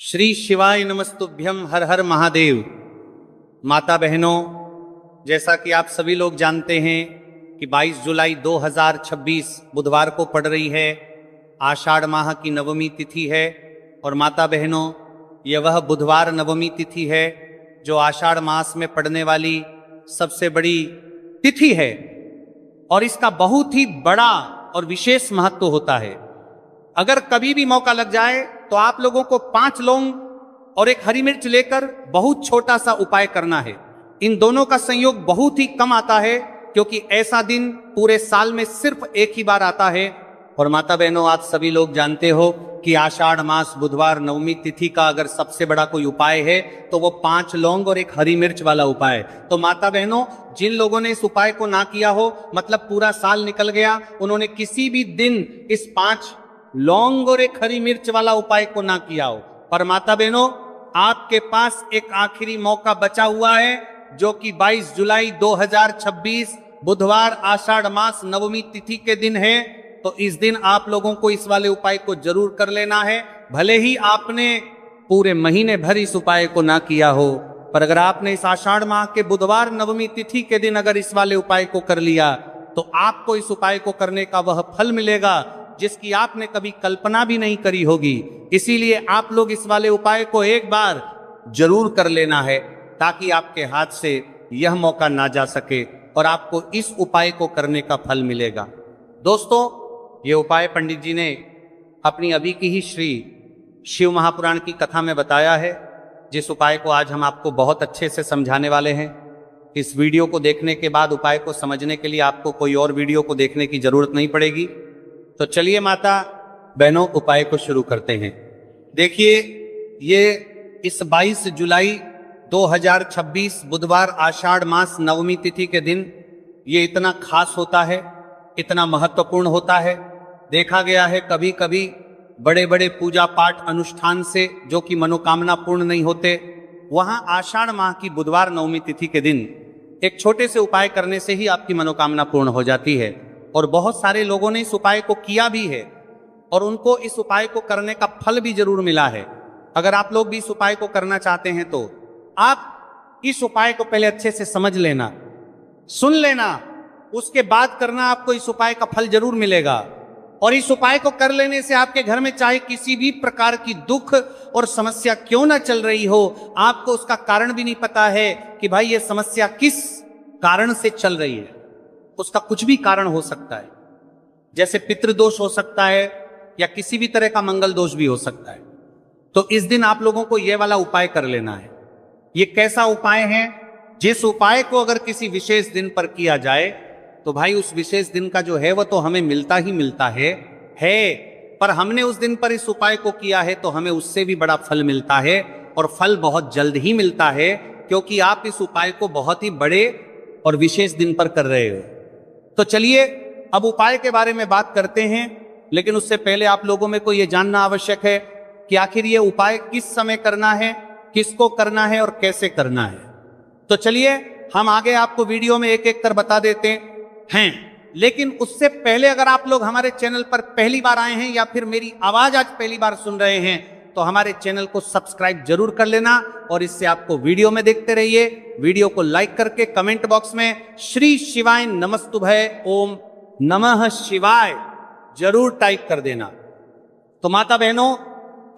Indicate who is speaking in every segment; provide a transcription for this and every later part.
Speaker 1: श्री शिवाय नमस्तुभ्यम। हर हर महादेव। माता बहनों, जैसा कि आप सभी लोग जानते हैं कि 22 जुलाई 2026 बुधवार को पड़ रही है, आषाढ़ माह की नवमी तिथि है। और माता बहनों, यह वह बुधवार नवमी तिथि है जो आषाढ़ मास में पड़ने वाली सबसे बड़ी तिथि है और इसका बहुत ही बड़ा और विशेष महत्व होता है। अगर कभी भी मौका लग जाए तो आप लोगों को 5 लौंग और एक हरी मिर्च लेकर बहुत छोटा सा उपाय करना है। इन दोनों का संयोग बहुत ही कम आता है क्योंकि ऐसा दिन पूरे साल में सिर्फ एक ही बार आता है। और माता बहनों, आप सभी लोग जानते हो कि आषाढ़ मास बुधवार नवमी तिथि का अगर सबसे बड़ा कोई उपाय है तो वो 5 लौंग और एक हरी मिर्च वाला उपाय। तो माता बहनों, जिन लोगों ने इस उपाय को ना किया हो, मतलब पूरा साल निकल गया, उन्होंने किसी भी दिन इस 5 लौंग और एक हरी मिर्च वाला उपाय को ना किया हो, पर माता बहनों, आपके पास एक आखिरी मौका बचा हुआ है जो कि 22 जुलाई 2026 बुधवार आषाढ़ मास नवमी तिथि के दिन है। तो इस दिन आप लोगों को इस वाले उपाय को जरूर कर लेना है। भले ही आपने पूरे महीने भर इस उपाय को ना किया हो, पर अगर आपने इस आषाढ़ माह के बुधवार नवमी तिथि के दिन अगर इस वाले उपाय को कर लिया तो आपको इस उपाय को करने का वह फल मिलेगा जिसकी आपने कभी कल्पना भी नहीं करी होगी। इसीलिए आप लोग इस वाले उपाय को एक बार जरूर कर लेना है ताकि आपके हाथ से यह मौका ना जा सके और आपको इस उपाय को करने का फल मिलेगा। दोस्तों, ये उपाय पंडित जी ने अपनी अभी की ही श्री शिव महापुराण की कथा में बताया है, जिस उपाय को आज हम आपको बहुत अच्छे से समझाने वाले हैं। इस वीडियो को देखने के बाद उपाय को समझने के लिए आपको कोई और वीडियो को देखने की जरूरत नहीं पड़ेगी। तो चलिए माता बहनों, उपाय को शुरू करते हैं। देखिए, ये इस 22 जुलाई 2026 बुधवार आषाढ़ मास नवमी तिथि के दिन ये इतना खास होता है, इतना महत्वपूर्ण होता है। देखा गया है कभी कभी बड़े बड़े पूजा पाठ अनुष्ठान से जो कि मनोकामना पूर्ण नहीं होते, वहां आषाढ़ माह की बुधवार नवमी तिथि के दिन एक छोटे से उपाय करने से ही आपकी मनोकामना पूर्ण हो जाती है। और बहुत सारे लोगों ने इस उपाय को किया भी है और उनको इस उपाय को करने का फल भी जरूर मिला है। अगर आप लोग भी इस उपाय को करना चाहते हैं तो आप इस उपाय को पहले अच्छे से समझ लेना, सुन लेना, उसके बाद करना। आपको इस उपाय का फल जरूर मिलेगा। और इस उपाय को कर लेने से आपके घर में चाहे किसी भी प्रकार की दुख और समस्या क्यों ना चल रही हो, आपको उसका कारण भी नहीं पता है कि भाई ये समस्या किस कारण से चल रही है। उसका कुछ भी कारण हो सकता है, जैसे पितृदोष हो सकता है या किसी भी तरह का मंगल दोष भी हो सकता है। तो इस दिन आप लोगों को यह वाला उपाय कर लेना है। ये कैसा उपाय है? जिस उपाय को अगर किसी विशेष दिन पर किया जाए तो भाई उस विशेष दिन का जो है वह तो हमें मिलता ही मिलता है। पर हमने उस दिन पर इस उपाय को किया है तो हमें उससे भी बड़ा फल मिलता है, और फल बहुत जल्द ही मिलता है क्योंकि आप इस उपाय को बहुत ही बड़े और विशेष दिन पर कर रहे हो। तो चलिए अब उपाय के बारे में बात करते हैं, लेकिन उससे पहले आप लोगों में को यह जानना आवश्यक है कि आखिर ये उपाय किस समय करना है, किसको करना है और कैसे करना है। तो चलिए हम आगे आपको वीडियो में एक एक कर बता देते हैं। लेकिन उससे पहले अगर आप लोग हमारे चैनल पर पहली बार आए हैं या फिर मेरी आवाज आज पहली बार सुन रहे हैं तो हमारे चैनल को सब्सक्राइब जरूर कर लेना और इससे आपको वीडियो में देखते रहिए। वीडियो को लाइक करके कमेंट बॉक्स में श्री शिवाय नमस्तुभ्य ओम नमः शिवाय जरूर टाइप कर देना। तो माता बहनों,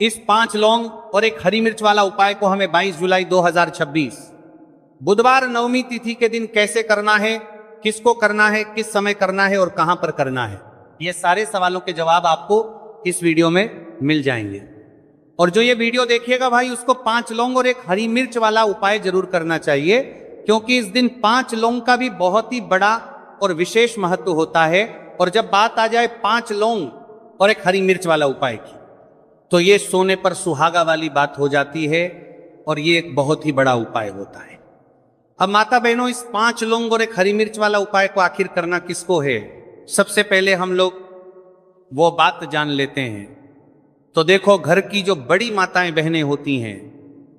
Speaker 1: इस 5 लौंग और एक हरी मिर्च वाला उपाय को हमें 22 जुलाई 2026 बुधवार नवमी तिथि के दिन कैसे करना है, किसको करना है, किस समय करना है और कहां पर करना है, ये सारे सवालों के जवाब आपको इस वीडियो में मिल जाएंगे। और जो ये वीडियो देखिएगा भाई, उसको 5 लौंग और एक हरी मिर्च वाला उपाय जरूर करना चाहिए क्योंकि इस दिन 5 लौंग का भी बहुत ही बड़ा और विशेष महत्व होता है। और जब बात आ जाए 5 लौंग और एक हरी मिर्च वाला उपाय की, तो ये सोने पर सुहागा वाली बात हो जाती है और ये एक बहुत ही बड़ा उपाय होता है। अब माता बहनों, इस 5 लौंग और एक हरी मिर्च वाला उपाय को आखिर करना किसको है, सबसे पहले हम लोग वो बात जान लेते हैं। तो देखो, घर की जो बड़ी माताएं बहनें होती हैं,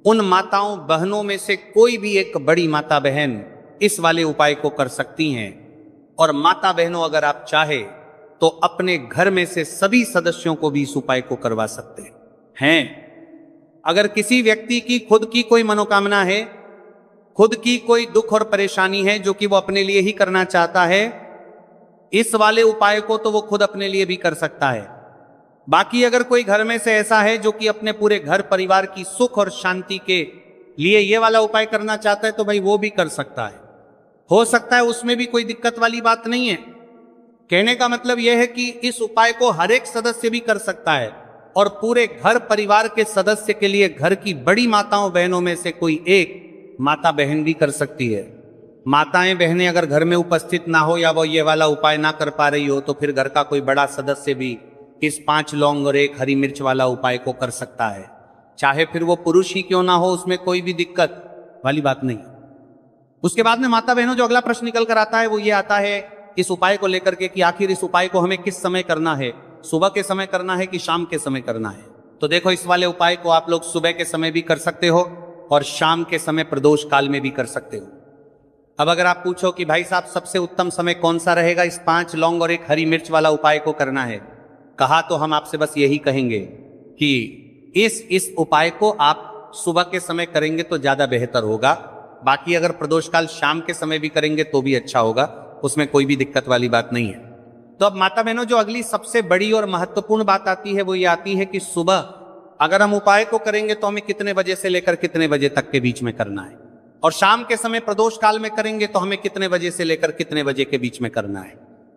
Speaker 1: उन माताओं बहनों में से कोई भी एक बड़ी माता बहन इस वाले उपाय को कर सकती हैं। और माता बहनों, अगर आप चाहे तो अपने घर में से सभी सदस्यों को भी इस उपाय को करवा सकते हैं। अगर किसी व्यक्ति की खुद की कोई मनोकामना है, खुद की कोई दुख और परेशानी है जो कि वो अपने लिए ही करना चाहता है, इस वाले उपाय को तो वो खुद अपने लिए भी कर सकता है। बाकी अगर कोई घर में से ऐसा है जो कि अपने पूरे घर परिवार की सुख और शांति के लिए ये वाला उपाय करना चाहता है, तो भाई वो भी कर सकता है। हो सकता है उसमें भी कोई दिक्कत वाली बात नहीं है। कहने का मतलब यह है कि इस उपाय को हर एक सदस्य भी कर सकता है और पूरे घर परिवार के सदस्य के लिए घर की बड़ी माताओं बहनों में से कोई एक माता बहन भी कर सकती है। माताएं बहनें अगर घर में उपस्थित ना हो या वो ये वाला उपाय ना कर पा रही हो, तो फिर घर का कोई बड़ा सदस्य भी इस 5 लौंग और 1 हरी मिर्च वाला उपाय को कर सकता है। चाहे फिर वो पुरुष ही क्यों ना हो, उसमें कोई भी दिक्कत वाली बात नहीं। उसके बाद में माता बहनों जो अगला प्रश्न निकल कर आता है वो ये आता है इस उपाय को लेकर के कि आखिर इस उपाय को हमें किस समय करना है, सुबह के समय करना है कि शाम के समय करना है। तो देखो, इस वाले उपाय को आप लोग सुबह के समय भी कर सकते हो और शाम के समय प्रदोष काल में भी कर सकते हो। अब अगर आप पूछो कि भाई साहब सबसे उत्तम समय कौन सा रहेगा इस 5 लौंग और 1 हरी मिर्च वाला उपाय को करना है, कहा तो हम आपसे बस यही कहेंगे कि इस उपाय को आप सुबह के समय करेंगे तो ज्यादा बेहतर होगा। बाकी अगर प्रदोष काल शाम के समय भी करेंगे तो भी अच्छा होगा, उसमें कोई भी दिक्कत वाली बात नहीं है। तो अब माता बहनों जो अगली सबसे बड़ी और महत्वपूर्ण बात आती है वो ये आती है कि सुबह अगर हम उपाय को करेंगे तो हमें कितने बजे से लेकर कितने बजे तक के बीच में करना है, और शाम के समय प्रदोष काल में करेंगे तो हमें कितने बजे से लेकर कितने बजे के बीच में करना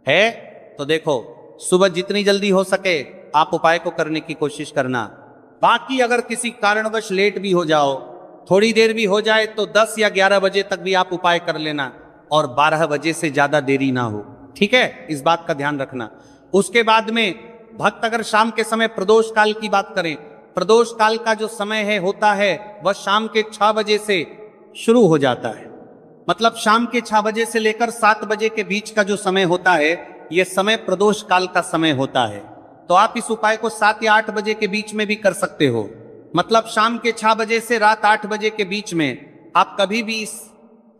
Speaker 1: है। तो देखो, सुबह जितनी जल्दी हो सके आप उपाय को करने की कोशिश करना। बाकी अगर किसी कारणवश लेट भी हो जाओ, थोड़ी देर भी हो जाए, तो 10 या 11 बजे तक भी आप उपाय कर लेना और 12 बजे से ज्यादा देरी ना हो, ठीक है, इस बात का ध्यान रखना। उसके बाद में भक्त अगर शाम के समय प्रदोष काल की बात करें, प्रदोष काल का जो समय है होता है वह शाम के 6 बजे से शुरू हो जाता है। मतलब शाम के 6 बजे से लेकर 7 बजे के बीच का जो समय होता है यह समय प्रदोष काल का समय होता है। तो आप इस उपाय को 7 या 8 बजे के बीच में भी कर सकते हो। मतलब शाम के 6 बजे से रात 8 बजे के बीच में आप कभी भी इस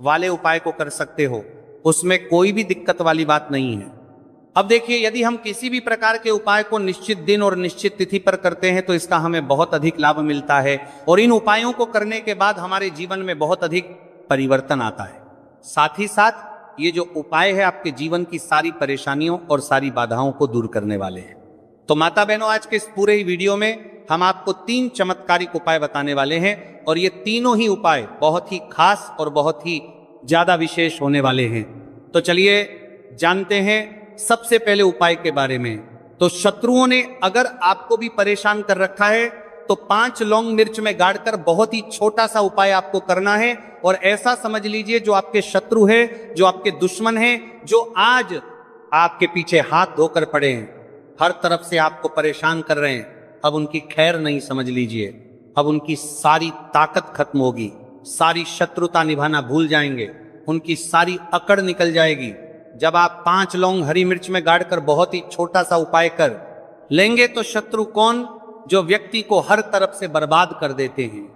Speaker 1: वाले उपाय को कर सकते हो, उसमें कोई भी दिक्कत वाली बात नहीं है। अब देखिए, यदि हम किसी भी प्रकार के उपाय को निश्चित दिन और निश्चित तिथि पर करते हैं तो इसका हमें बहुत अधिक लाभ मिलता है और इन उपायों को करने के बाद हमारे जीवन में बहुत अधिक परिवर्तन आता है। साथ ही साथ ये जो उपाय है आपके जीवन की सारी परेशानियों और सारी बाधाओं को दूर करने वाले हैं। तो माता बहनों, आज के इस पूरे ही वीडियो में हम आपको 3 चमत्कारिक उपाय बताने वाले हैं और ये तीनों ही उपाय बहुत ही खास और बहुत ही ज्यादा विशेष होने वाले हैं। तो चलिए जानते हैं सबसे पहले उपाय के बारे में। तो शत्रुओं ने अगर आपको भी परेशान कर रखा है तो 5 लौंग मिर्च में गाड़कर बहुत ही छोटा सा उपाय आपको करना है। और ऐसा समझ लीजिए, जो आपके शत्रु है, जो आपके दुश्मन है, जो आज आपके पीछे हाथ धोकर पड़े हैं, हर तरफ से आपको परेशान कर रहे हैं, अब उनकी खैर नहीं समझ लीजिए। अब उनकी सारी ताकत खत्म होगी, सारी शत्रुता निभाना भूल जाएंगे, उनकी सारी अकड़ निकल जाएगी। जब आप 5 लौंग हरी मिर्च में गाड़कर बहुत ही छोटा सा उपाय कर लेंगे तो शत्रु कौन? जो व्यक्ति को हर तरफ से बर्बाद कर देते हैं।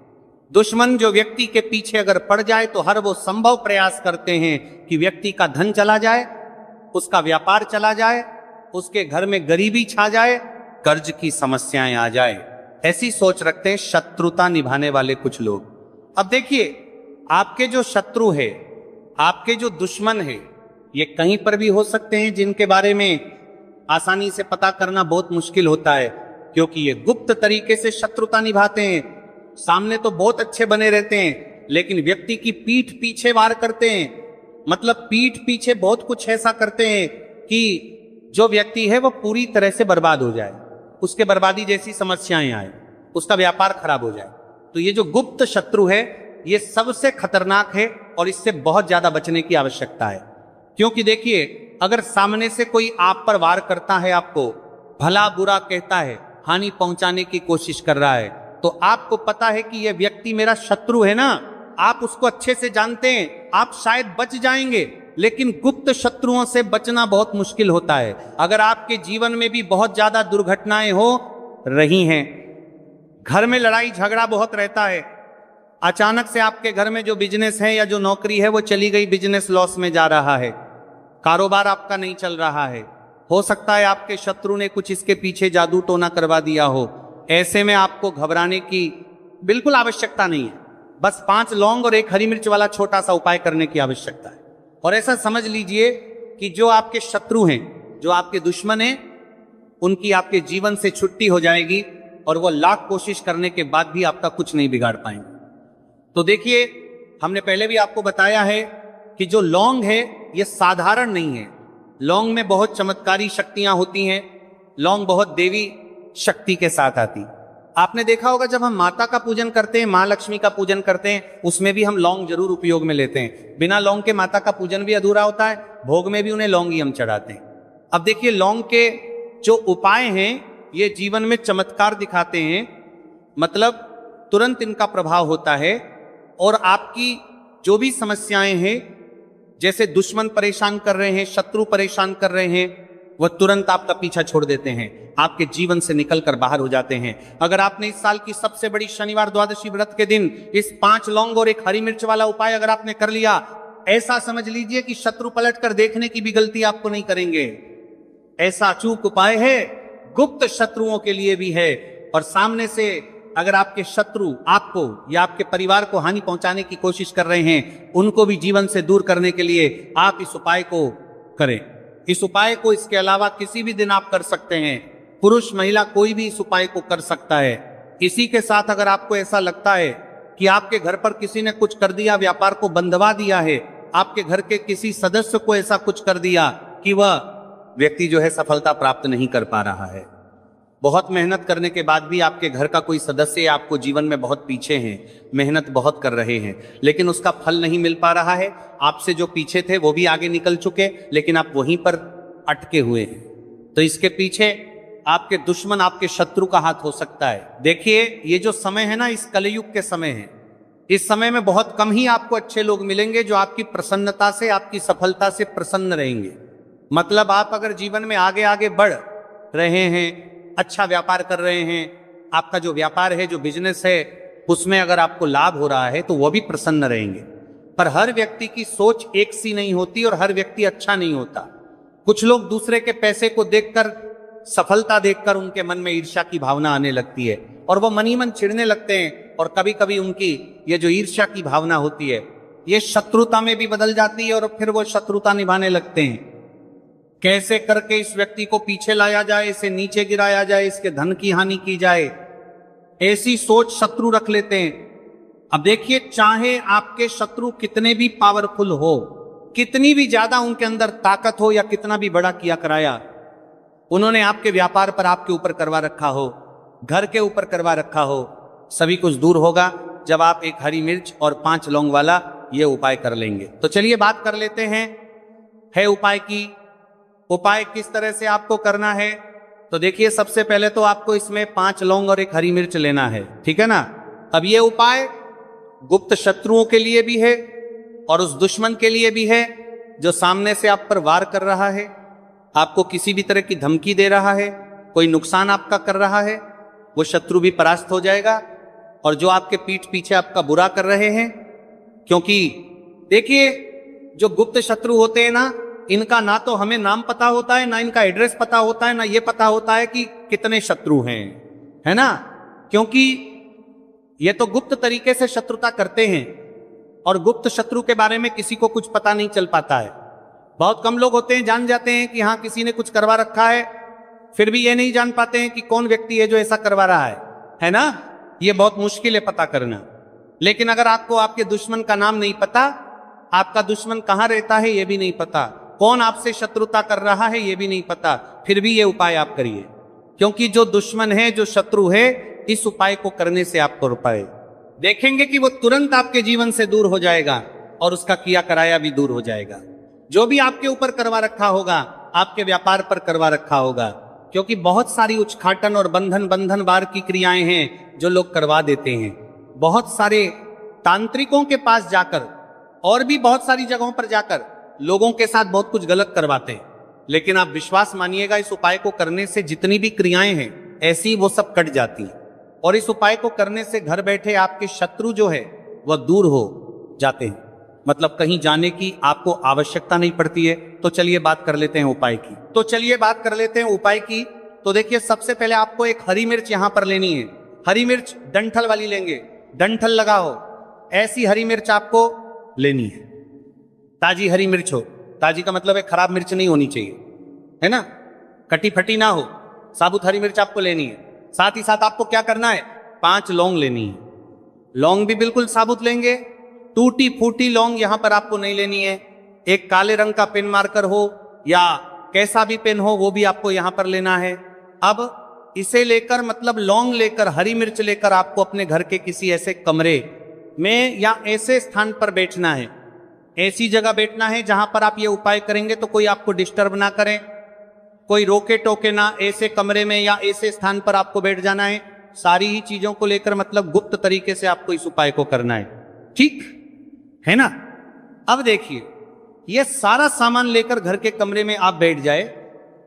Speaker 1: दुश्मन जो व्यक्ति के पीछे अगर पड़ जाए तो हर वो संभव प्रयास करते हैं कि व्यक्ति का धन चला जाए, उसका व्यापार चला जाए, उसके घर में गरीबी छा जाए, कर्ज की समस्याएं आ जाए। ऐसी सोच रखते हैं शत्रुता निभाने वाले कुछ लोग। अब देखिए, आपके जो शत्रु है, आपके जो दुश्मन है, ये कहीं पर भी हो सकते हैं, जिनके बारे में आसानी से पता करना बहुत मुश्किल होता है, क्योंकि ये गुप्त तरीके से शत्रुता निभाते हैं। सामने तो बहुत अच्छे बने रहते हैं, लेकिन व्यक्ति की पीठ पीछे वार करते हैं। मतलब पीठ पीछे बहुत कुछ ऐसा करते हैं कि जो व्यक्ति है वो पूरी तरह से बर्बाद हो जाए, उसके बर्बादी जैसी समस्याएं आए, उसका व्यापार खराब हो जाए। तो ये जो गुप्त शत्रु है ये सबसे खतरनाक है और इससे बहुत ज्यादा बचने की आवश्यकता है। क्योंकि देखिए, अगर सामने से कोई आप पर वार करता है, आपको भला बुरा कहता है, हानि पहुंचाने की कोशिश कर रहा है, तो आपको पता है कि यह व्यक्ति मेरा शत्रु है ना, आप उसको अच्छे से जानते हैं, आप शायद बच जाएंगे। लेकिन गुप्त शत्रुओं से बचना बहुत मुश्किल होता है। अगर आपके जीवन में भी बहुत ज्यादा दुर्घटनाएं हो रही हैं, घर में लड़ाई झगड़ा बहुत रहता है, अचानक से आपके घर में जो बिजनेस है या जो नौकरी है वो चली गई, बिजनेस लॉस में जा रहा है, कारोबार आपका नहीं चल रहा है, हो सकता है आपके शत्रु ने कुछ इसके पीछे जादू टोना करवा दिया हो। ऐसे में आपको घबराने की बिल्कुल आवश्यकता नहीं है। बस 5 लौंग और 1 हरी मिर्च वाला छोटा सा उपाय करने की आवश्यकता है। और ऐसा समझ लीजिए कि जो आपके शत्रु हैं, जो आपके दुश्मन हैं, उनकी आपके जीवन से छुट्टी हो जाएगी और वो लाख कोशिश करने के बाद भी आपका कुछ नहीं बिगाड़ पाएंगे। तो देखिए, हमने पहले भी आपको बताया है कि जो लौंग है ये साधारण नहीं है। लौंग में बहुत चमत्कारी शक्तियां होती हैं। लौंग बहुत देवी शक्ति के साथ आती। आपने देखा होगा जब हम माता का पूजन करते हैं, माँ लक्ष्मी का पूजन करते हैं, उसमें भी हम लौंग जरूर उपयोग में लेते हैं। बिना लौंग के माता का पूजन भी अधूरा होता है, भोग में भी उन्हें लौंग ही हम चढ़ाते हैं। अब देखिए, लौंग के जो उपाय हैं ये जीवन में चमत्कार दिखाते हैं। मतलब तुरंत इनका प्रभाव होता है और आपकी जो भी समस्याएं हैं, जैसे दुश्मन परेशान कर रहे हैं, शत्रु परेशान कर रहे हैं, वह तुरंत आपका पीछा छोड़ देते हैं, आपके जीवन से निकलकर बाहर हो जाते हैं। अगर आपने इस साल की सबसे बड़ी शनिवार द्वादशी व्रत के दिन इस 5 लौंग और 1 हरी मिर्च वाला उपाय अगर आपने कर लिया, ऐसा समझ लीजिए कि शत्रु पलट कर देखने की भी गलती आपको नहीं करेंगे। ऐसा अचूक उपाय है, गुप्त शत्रुओं के लिए भी है। और सामने से अगर आपके शत्रु आपको या आपके परिवार को हानि पहुंचाने की कोशिश कर रहे हैं, उनको भी जीवन से दूर करने के लिए आप इस उपाय को करें। इस उपाय को इसके अलावा किसी भी दिन आप कर सकते हैं। पुरुष महिला कोई भी इस उपाय को कर सकता है। इसी के साथ अगर आपको ऐसा लगता है कि आपके घर पर किसी ने कुछ कर दिया, व्यापार को बंधवा दिया है, आपके घर के किसी सदस्य को ऐसा कुछ कर दिया कि वह व्यक्ति जो है सफलता प्राप्त नहीं कर पा रहा है, बहुत मेहनत करने के बाद भी आपके घर का कोई सदस्य आपको जीवन में बहुत पीछे हैं, मेहनत बहुत कर रहे हैं, लेकिन उसका फल नहीं मिल पा रहा है। आपसे जो पीछे थे वो भी आगे निकल चुके, लेकिन आप वहीं पर अटके हुए हैं, तो इसके पीछे आपके दुश्मन, आपके शत्रु का हाथ हो सकता है। देखिए, ये जो समय है ना, इस कलयुग के समय है। इस समय में बहुत कम ही आपको अच्छे लोग मिलेंगे जो आपकी प्रसन्नता से, आपकी सफलता से प्रसन्न रहेंगे। मतलब आप अगर जीवन में आगे आगे बढ़ रहे हैं, अच्छा व्यापार कर रहे हैं, आपका जो व्यापार है, जो बिजनेस है, उसमें अगर आपको लाभ हो रहा है तो वो भी प्रसन्न रहेंगे। पर हर व्यक्ति की सोच एक सी नहीं होती और हर व्यक्ति अच्छा नहीं होता। कुछ लोग दूसरे के पैसे को देखकर, सफलता देखकर उनके मन में ईर्ष्या की भावना आने लगती है और वो मन ही मन चिढ़ने लगते हैं। और कभी कभी उनकी ये जो ईर्ष्या की भावना होती है ये शत्रुता में भी बदल जाती है और फिर वो शत्रुता निभाने लगते हैं। कैसे करके इस व्यक्ति को पीछे लाया जाए, इसे नीचे गिराया जाए, इसके धन की हानि की जाए, ऐसी सोच शत्रु रख लेते हैं। अब देखिए, चाहे आपके शत्रु कितने भी पावरफुल हो, कितनी भी ज्यादा उनके अंदर ताकत हो या कितना भी बड़ा किया कराया उन्होंने आपके व्यापार पर, आपके ऊपर करवा रखा हो, घर के ऊपर करवा रखा हो, सभी कुछ दूर होगा जब आप 1 हरी मिर्च और 5 लौंग वाला ये उपाय कर लेंगे। तो चलिए बात कर लेते हैं है उपाय की। उपाय किस तरह से आपको करना है? तो देखिए, सबसे पहले तो आपको इसमें 5 लौंग और 1 हरी मिर्च लेना है, ठीक है ना। अब ये उपाय गुप्त शत्रुओं के लिए भी है और उस दुश्मन के लिए भी है जो सामने से आप पर वार कर रहा है, आपको किसी भी तरह की धमकी दे रहा है, कोई नुकसान आपका कर रहा है, वो शत्रु भी परास्त हो जाएगा। और जो आपके पीठ पीछे आपका बुरा कर रहे हैं, क्योंकि देखिए, जो गुप्त शत्रु होते हैं ना, इनका ना तो हमें नाम पता होता है, ना इनका एड्रेस पता होता है, ना ये पता होता है कि कितने शत्रु हैं, है ना। क्योंकि ये तो गुप्त तरीके से शत्रुता करते हैं और गुप्त शत्रु के बारे में किसी को कुछ पता नहीं चल पाता है। बहुत कम लोग होते हैं, जान जाते हैं कि हाँ किसी ने कुछ करवा रखा है, फिर भी ये नहीं जान पाते हैं कि कौन व्यक्ति है जो ऐसा करवा रहा है ना। ये बहुत मुश्किल है पता करना। लेकिन अगर आपको आपके दुश्मन का नाम नहीं पता, आपका दुश्मन कहाँ रहता है ये भी नहीं पता, कौन आपसे शत्रुता कर रहा है ये भी नहीं पता, फिर भी ये उपाय आप करिए। क्योंकि जो दुश्मन है, जो शत्रु है, इस उपाय को करने से आपको उपाय देखेंगे कि वो तुरंत आपके जीवन से दूर हो जाएगा और उसका किया कराया भी दूर हो जाएगा। जो भी आपके ऊपर करवा रखा होगा, आपके व्यापार पर करवा रखा होगा, क्योंकि बहुत सारी उच्चाटन और बंधन बार की क्रियाएं हैं जो लोग करवा देते हैं। बहुत सारे तांत्रिकों के पास जाकर और भी बहुत सारी जगहों पर जाकर लोगों के साथ बहुत कुछ गलत करवाते हैं। लेकिन आप विश्वास मानिएगा, इस उपाय को करने से जितनी भी क्रियाएं हैं ऐसी वो सब कट जाती हैं। और इस उपाय को करने से घर बैठे आपके शत्रु जो है वह दूर हो जाते हैं। मतलब कहीं जाने की आपको आवश्यकता नहीं पड़ती है। तो चलिए बात कर लेते हैं उपाय की। तो देखिए, सबसे पहले आपको 1 हरी मिर्च यहां पर लेनी है हरी मिर्च डंठल वाली लेंगे, डंठल लगा हो ऐसी हरी मिर्च आपको लेनी है। ताजी हरी मिर्च हो, ताजी का मतलब है खराब मिर्च नहीं होनी चाहिए, है ना, कटी फटी ना हो, साबुत हरी मिर्च आपको लेनी है। साथ ही साथ आपको क्या करना है, 5 लौंग लेनी है। लौंग भी बिल्कुल साबुत लेंगे, टूटी फूटी लौंग यहां पर आपको नहीं लेनी है। एक काले रंग का पेन मार्कर हो या कैसा भी पेन हो वो भी आपको यहां पर लेना है। अब इसे लेकर मतलब लौंग लेकर, हरी मिर्च लेकर आपको अपने घर के किसी ऐसे कमरे में या ऐसे स्थान पर बैठना है, ऐसी जगह बैठना है जहां पर आप ये उपाय करेंगे तो कोई आपको डिस्टर्ब ना करे, कोई रोके टोके ना, ऐसे कमरे में या ऐसे स्थान पर आपको बैठ जाना है। सारी ही चीजों को लेकर मतलब गुप्त तरीके से आपको इस उपाय को करना है, ठीक है ना। अब देखिए, यह सारा सामान लेकर घर के कमरे में आप बैठ जाए,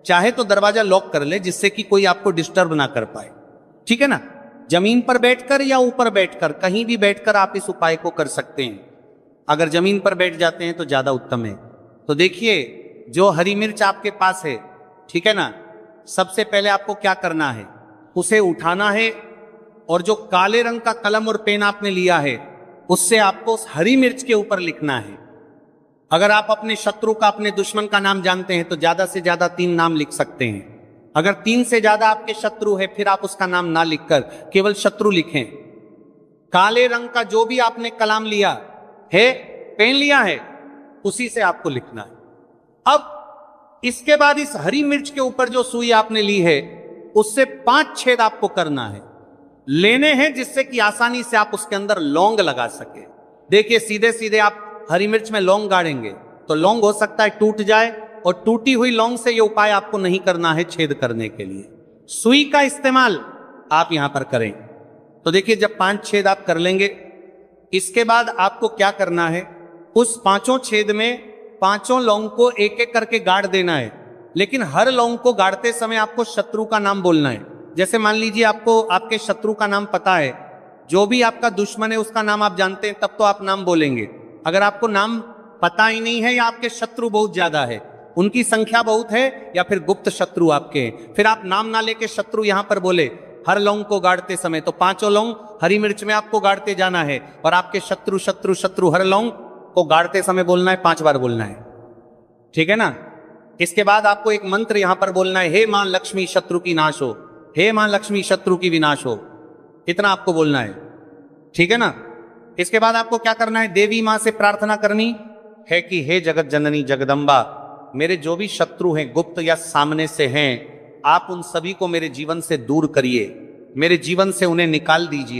Speaker 1: चाहे तो दरवाजा लॉक कर ले जिससे कि कोई आपको डिस्टर्ब ना कर पाए, ठीक है ना। जमीन पर बैठकर या ऊपर बैठकर, कहीं भी बैठकर आप इस उपाय को कर सकते हैं। अगर जमीन पर बैठ जाते हैं तो ज्यादा उत्तम है। तो देखिए, जो हरी मिर्च आपके पास है, ठीक है ना, सबसे पहले आपको क्या करना है, उसे उठाना है और जो काले रंग का कलम और पेन आपने लिया है उससे आपको उस हरी मिर्च के ऊपर लिखना है। अगर आप अपने शत्रु का, अपने दुश्मन का नाम जानते हैं तो ज्यादा से ज्यादा 3 नाम लिख सकते हैं। अगर 3 से ज्यादा आपके शत्रु है फिर आप उसका नाम ना लिखकर केवल शत्रु लिखें। काले रंग का जो भी आपने कलम लिया है, पेन लिया है, उसी से आपको लिखना है। अब इसके बाद इस हरी मिर्च के ऊपर जो सुई आपने ली है उससे 5 छेद आपको करना है, लेने हैं, जिससे कि आसानी से आप उसके अंदर लौंग लगा सके। देखिए, सीधे सीधे आप हरी मिर्च में लौंग गाड़ेंगे तो लौंग हो सकता है टूट जाए, और टूटी हुई लौंग से यह उपाय आपको नहीं करना है छेद करने के लिए। सुई का इस्तेमाल आप यहां पर करें। तो देखिए, जब 5 छेद आप कर लेंगे, इसके बाद आपको क्या करना है, उस 5 छेद में 5 लौंग को एक एक करके गाड़ देना है। लेकिन हर लौंग को गाड़ते समय आपको शत्रु का नाम बोलना है। जैसे मान लीजिए आपको आपके शत्रु का नाम पता है, जो भी आपका दुश्मन है उसका नाम आप जानते हैं, तब तो आप नाम बोलेंगे। अगर आपको नाम पता ही नहीं है या आपके शत्रु बहुत ज्यादा है, उनकी संख्या बहुत है, या फिर गुप्त शत्रु आपके हैं, फिर आप नाम ना लेके शत्रु यहां पर बोले हर लौंग को गाड़ते समय, तो 5 लौंग हरी मिर्च में आपको गाड़ते जाना है और आपके शत्रु शत्रु शत्रु हर लौंग को गाड़ते समय बोलना है, 5 बार बोलना है, ठीक है ना। इसके बाद आपको एक मंत्र यहां पर बोलना है, हे मां लक्ष्मी शत्रु की नाश हो, हे मां लक्ष्मी शत्रु की विनाश हो, इतना आपको बोलना है, ठीक है ना। इसके बाद आपको क्या करना है, देवी मां से प्रार्थना करनी है कि हे जगत जननी जगदम्बा, मेरे जो भी शत्रु हैं, गुप्त या सामने से हैं, आप उन सभी को मेरे जीवन से दूर करिए, मेरे जीवन से उन्हें निकाल दीजिए।